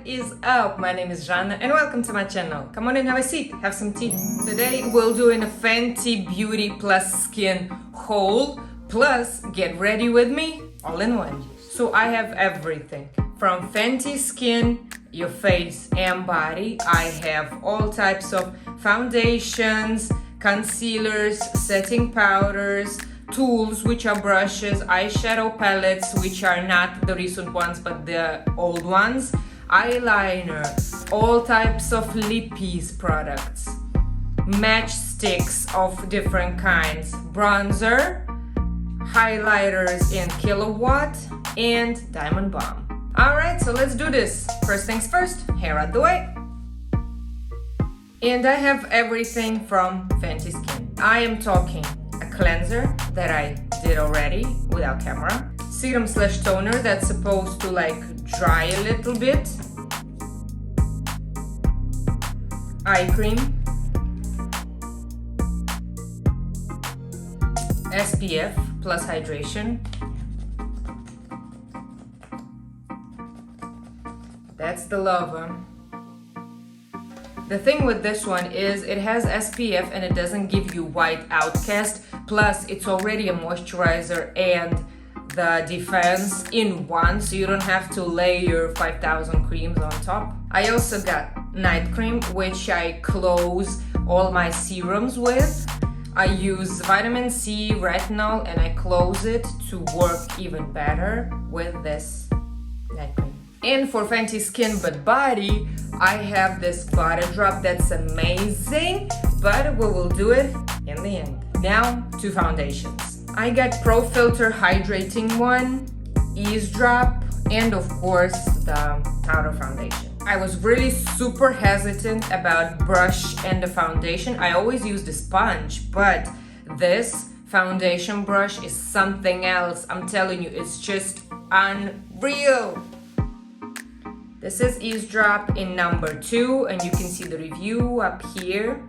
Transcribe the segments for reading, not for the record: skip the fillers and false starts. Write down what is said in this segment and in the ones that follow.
is up? My name is Jana and welcome to my channel. Come on in, have a seat, have some tea. Today we're doing a Fenty Beauty plus Skin haul plus get ready with me all in one. So I have everything from Fenty Skin, your face and body. I have all types of foundations, concealers, setting powders, tools, which are brushes, eyeshadow palettes, which are not the recent ones but the old ones, eyeliner, all types of lippies products, match sticks of different kinds, bronzer, highlighters in KILLAWATT, and diamond balm. Alright, so let's do this. First things first, hair out the way. And I have everything from Fenty Skin. I am talking a cleanser that I did already without camera, serum slash toner that's supposed to like dry a little bit, eye cream, SPF plus hydration. That's the love one. The thing with this one is it has SPF and it doesn't give you white outcast, plus it's already a moisturizer and the defense in one, so you don't have to layer 5,000 creams on top. I also got night cream, which I close all my serums with. I use vitamin C, retinol, and I close it to work even better with this night cream. And for Fenty Skin but body, I have this Butta drop that's amazing, but we will do it in the end. Now to foundations. I got Pro Filter Hydrating one, Eaze Drop, and of course the powder foundation. I was really super hesitant about brush and the foundation. I always use the sponge, but this foundation brush is something else. I'm telling you, it's just unreal. This is Eaze Drop in number 2, and you can see the review up here.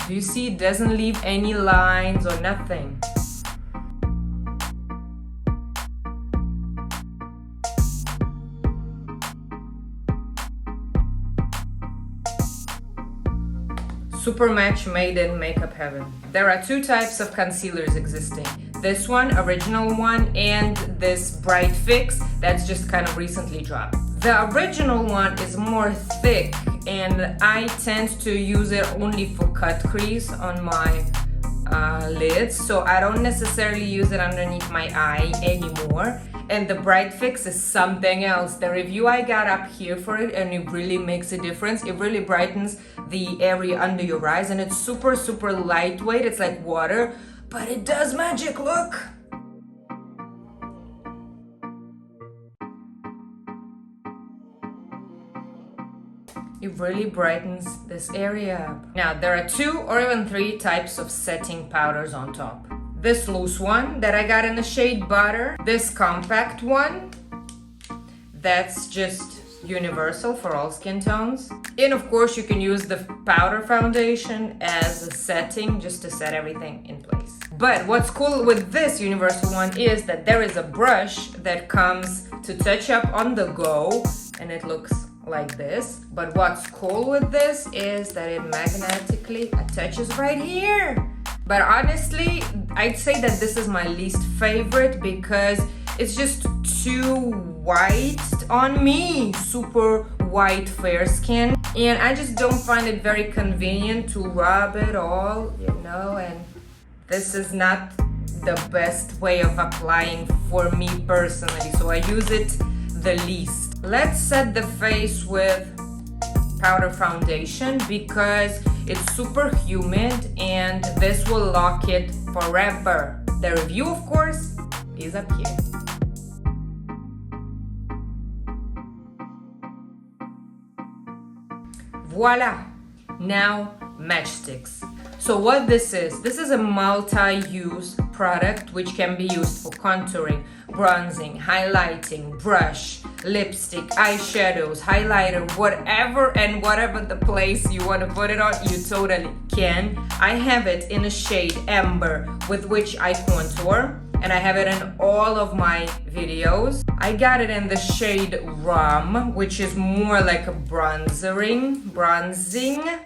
Do you see it doesn't leave any lines or nothing? Super match made in makeup heaven. There are two types of concealers existing. This one, original one, and this Bright Fix that's just kind of recently dropped. The original one is more thick and I tend to use it only for cut crease on my lids, so I don't necessarily use it underneath my eye anymore. And the Bright Fix is something else. The review I got up here for it, and it really makes a difference. It really brightens the area under your eyes, and it's super lightweight. It's like water, but it does magic. Look. It really brightens this area up. Now, there are 2 or even 3 types of setting powders on top. This loose one that I got in the shade Butter. This compact one that's just universal for all skin tones. And of course, you can use the powder foundation as a setting just to set everything in place. But what's cool with this universal one is that there is a brush that comes to touch up on the go, and it looks like this. But what's cool with this is that it magnetically attaches right here. But honestly, I'd say that this is my least favorite because it's just too white on me. Super white, fair skin. And I just don't find it very convenient to rub it all, you know, and this is not the best way of applying for me personally. So I use it the least. Let's set the face with powder foundation because it's super humid and this will lock it forever. The review, of course, is up here. Voila! Now matchsticks. So what this is a multi-use product which can be used for contouring, bronzing, highlighting, brush, lipstick, eyeshadows, highlighter, whatever the place you want to put it on, you totally can. I have it in a shade Amber with which I contour. and I have it in all of my videos. I got it in the shade Grwm, which is more like a bronzing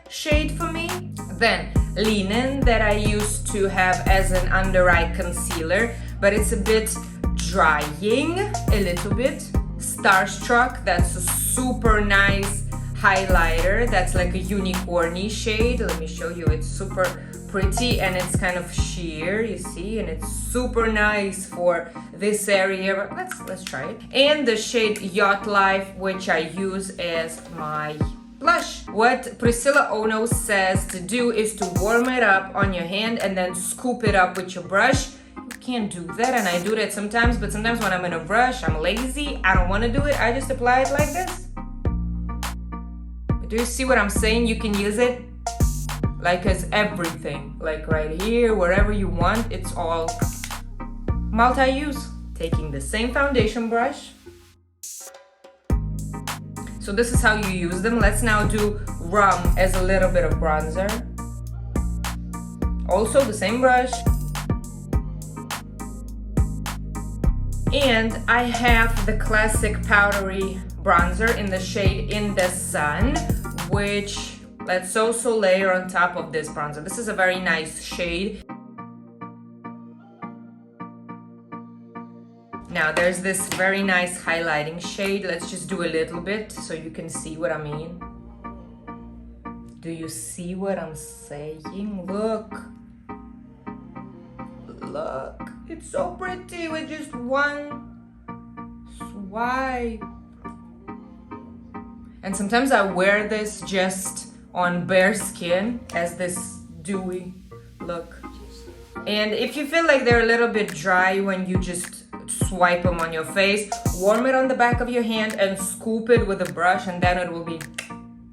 shade for me. Then Linen, that I used to have as an under eye concealer, but it's a bit drying, a little bit. Starstruck, that's a super nice highlighter. That's like a unicorny shade. Let me show you. It's super pretty and it's kind of sheer, you see, and it's super nice for this area. Let's try it. And the shade Yacht Life, which I use as my blush. What Priscilla Ono says to do is to warm it up on your hand and then scoop it up with your brush. You can't do that, and I do that sometimes, but sometimes when I'm in a rush, I'm lazy, I don't want to do it, I just apply it like this. But do you see what I'm saying? You can use it like as everything, like right here, wherever you want. It's all multi-use. Taking the same foundation brush. So this is how you use them. Let's now do Grwm as a little bit of bronzer. Also the same brush. And I have the classic powdery bronzer in the shade In the Sun, which let's also layer on top of this bronzer. This is a very nice shade. Now there's this very nice highlighting shade. Let's just do a little bit so you can see what I mean. Do you see what I'm saying? Look. Look. It's so pretty with just one swipe. And sometimes I wear this just on bare skin as this dewy look. And if you feel like they're a little bit dry when you just swipe them on your face, warm it on the back of your hand and scoop it with a brush, and then it will be.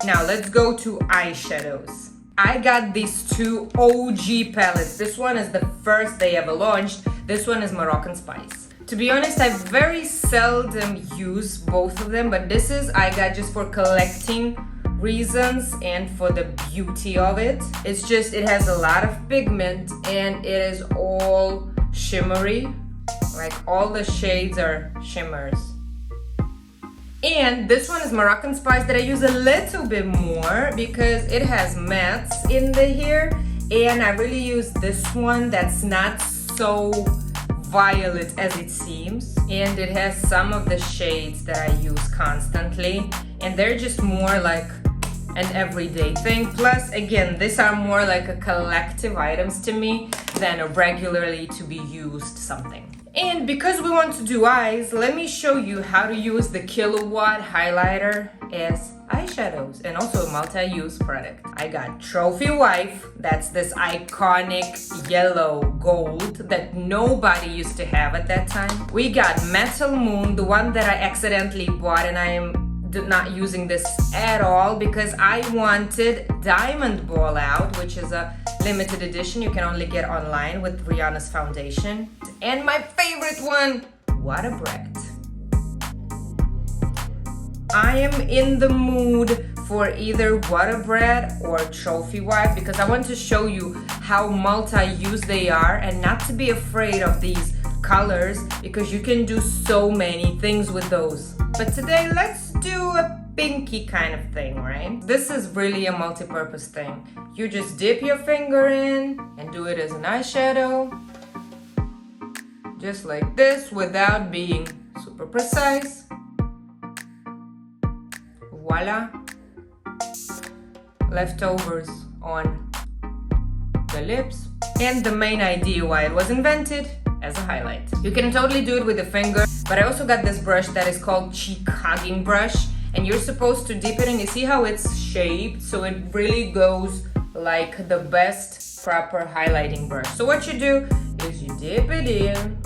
Now let's go to eyeshadows. I got these two OG palettes. This one is the first they ever launched. This one is Moroccan Spice. To be honest, I very seldom use both of them, but this is I got just for collecting reasons and for the beauty of it. It's just, it has a lot of pigment and it is all shimmery. Like all the shades are shimmers. And this one is Moroccan Spice that I use a little bit more because it has mattes in the here, and I really use this one that's not so violet as it seems, and it has some of the shades that I use constantly, and they're just more like an everyday thing. Plus, again, these are more like a collective items to me than a regularly to be used something. And because we want to do eyes, let me show you how to use the KILLAWATT highlighter as eyeshadows, and also a multi-use product. I got Trophy Wife, that's this iconic yellow gold that nobody used to have at that time. We got Metal Moon, the one that I accidentally bought, and I am not using this at all because I wanted Diamond Ball out, which is a limited edition you can only get online with Rihanna's foundation. And my favorite one, Water Bread. I am in the mood for either Water Bread or Trophy Wife because I want to show you how multi-use they are and not to be afraid of these colors because you can do so many things with those. But today let's do a pinky kind of thing, right? This is really a multi-purpose thing. You just dip your finger in and do it as an eyeshadow. Just like this without being super precise. Voila. Leftovers on the lips. And the main idea why it was invented, as a highlight. You can totally do it with a finger, but I also got this brush that is called Cheek Hugging Brush, and you're supposed to dip it in. You see how it's shaped, so it really goes like the best proper highlighting brush. So what you do is you dip it in,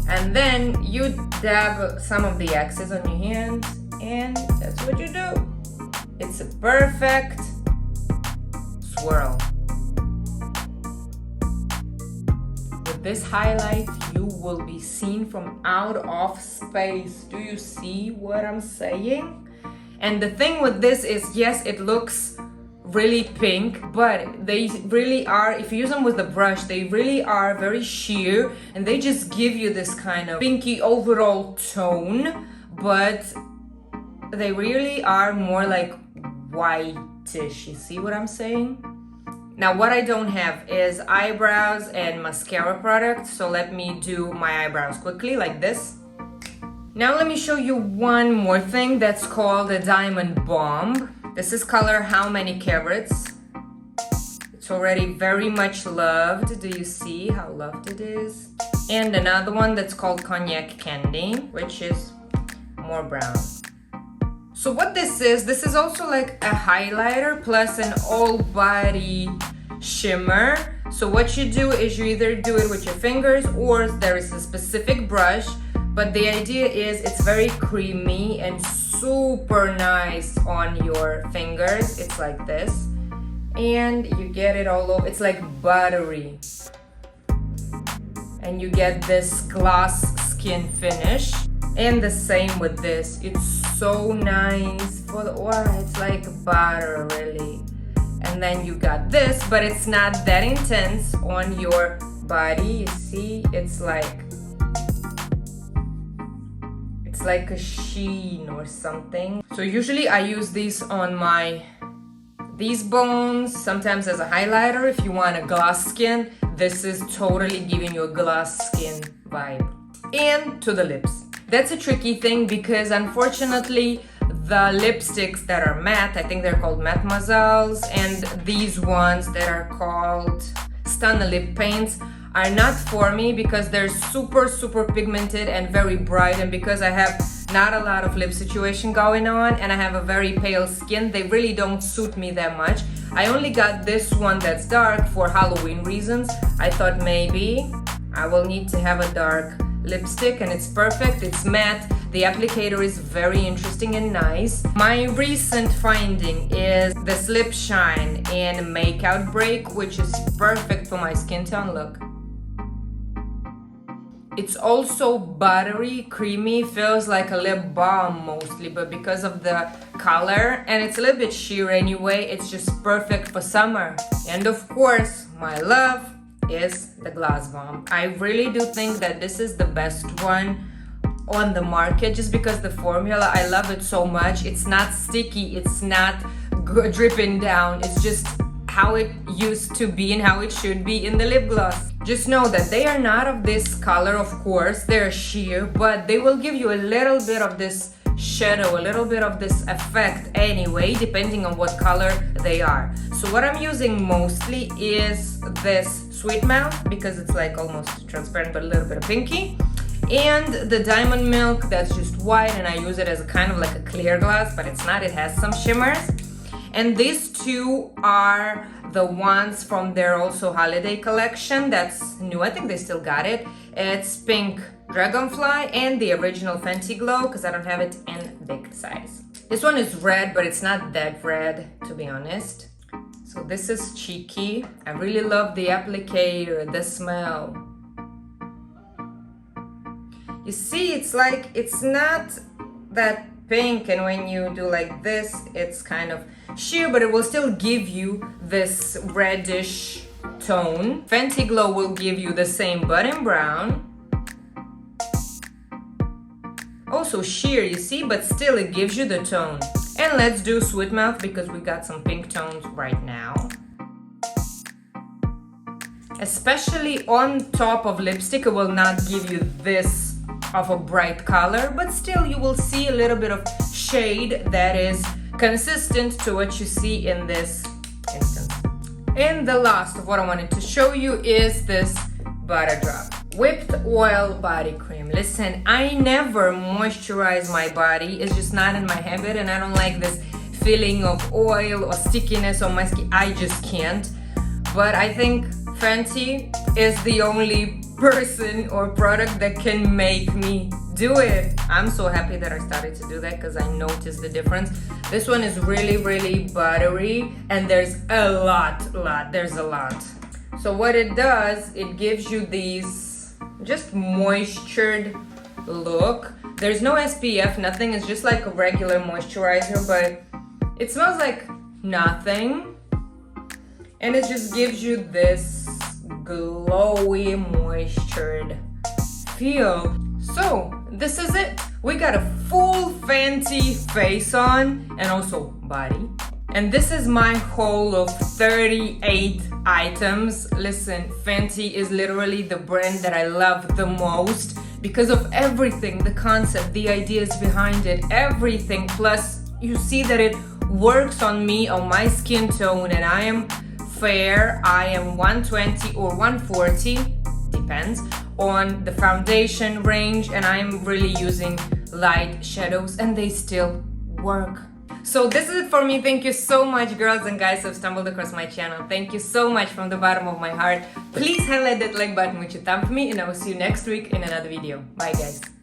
and then you dab some of the excess on your hands, and that's what you do. It's a perfect swirl. This highlight, you will be seen from out of space. Do you see what I'm saying? And the thing with this is, yes, it looks really pink, but they really are, if you use them with the brush, they really are very sheer, and they just give you this kind of pinky overall tone, but they really are more like whitish. You see what I'm saying? Now what I don't have is eyebrows and mascara product, so let me do my eyebrows quickly like this. Now let me show you one more thing that's called a diamond bomb. This is color How Many Carats. It's already very much loved. Do you see how loved it is? And another one that's called Cognac Candy, which is more brown. So what this is also like a highlighter plus an all body shimmer. So what you do is you either do it with your fingers or there is a specific brush, but the idea is it's very creamy and super nice on your fingers. It's like this, and you get it all over. It's like buttery, and you get this glass skin finish. And the same with this. It's so nice for the oil. It's like butter, really. And then you got this, but it's not that intense on your body. You see, it's like a sheen or something. So usually I use these on these bones, sometimes as a highlighter. If you want a glass skin, this is totally giving you a glass skin vibe. And to the lips. That's a tricky thing because unfortunately the lipsticks that are matte, I think they're called Mademoiselles, and these ones that are called Stunna Lip Paints are not for me because they're super pigmented and very bright, and because I have not a lot of lip situation going on and I have a very pale skin, they really don't suit me that much. I only got this one that's dark for Halloween reasons. I thought maybe I will need to have a dark lipstick, and it's perfect. It's matte. The applicator is very interesting and nice. My recent finding is this Lip Shine in Make Out Break, which is perfect for my skin tone. Look. It's also buttery, creamy, feels like a lip balm mostly, but because of the color, and it's a little bit sheer anyway, it's just perfect for summer. And of course, my love is the Gloss Bomb. I really do think that this is the best one on the market just because the formula, I love it so much. It's not sticky, it's not dripping down, it's just how it used to be and how it should be in the lip gloss. Just know that they are not of this color, of course, they're sheer, but they will give you a little bit of this shadow, a little bit of this effect anyway, depending on what color they are. So what I'm using mostly is this Sweet Mouth because it's like almost transparent but a little bit of pinky, and the Diamond Milk that's just white, and I use it as a kind of like a clear glass, but it's not, it has some shimmers. And these two are the ones from their also holiday collection that's new. I think they still got it. It's Pink Dragonfly and the original Fenty Glow because I don't have it in big size. This one is red, but it's not that red, to be honest. So this is cheeky. I really love the applicator, the smell. You see, it's like, it's not that pink, and when you do like this, it's kind of sheer, but it will still give you this reddish tone. Fenty Glow will give you the same but in brown. Also sheer, you see, but still it gives you the tone. And let's do Sweet Mouth because we got some pink tones right now. Especially on top of lipstick, it will not give you this of a bright color, but still you will see a little bit of shade that is consistent to what you see in this instance. And the last of what I wanted to show you is this Butta Drop Whipped Oil Body Cream. Listen, I never moisturize my body. It's just not in my habit, and I don't like this feeling of oil or stickiness on my skin. I just can't. But I think Fenty is the only person or product that can make me do it. I'm so happy that I started to do that because I noticed the difference. This one is really buttery, and there's a lot. So what it does, it gives you these just moistured look. There's no SPF, nothing. It's just like a regular moisturizer, but it smells like nothing. and it just gives you this glowy, moistured feel. So this is it. We got a full Fenty face on and also body. And this is my haul of 38 items. Listen, Fenty is literally the brand that I love the most because of everything, the concept, the ideas behind it, everything. Plus, you see that it works on me, on my skin tone, and I am fair. I am 120 or 140, depends on the foundation range, and I'm really using light shadows and they still work. So this is it for me. Thank you so much, girls and guys who have stumbled across my channel. Thank you so much from the bottom of my heart. Please highlight that like button with your thumb for me, and I will see you next week in another video. Bye guys.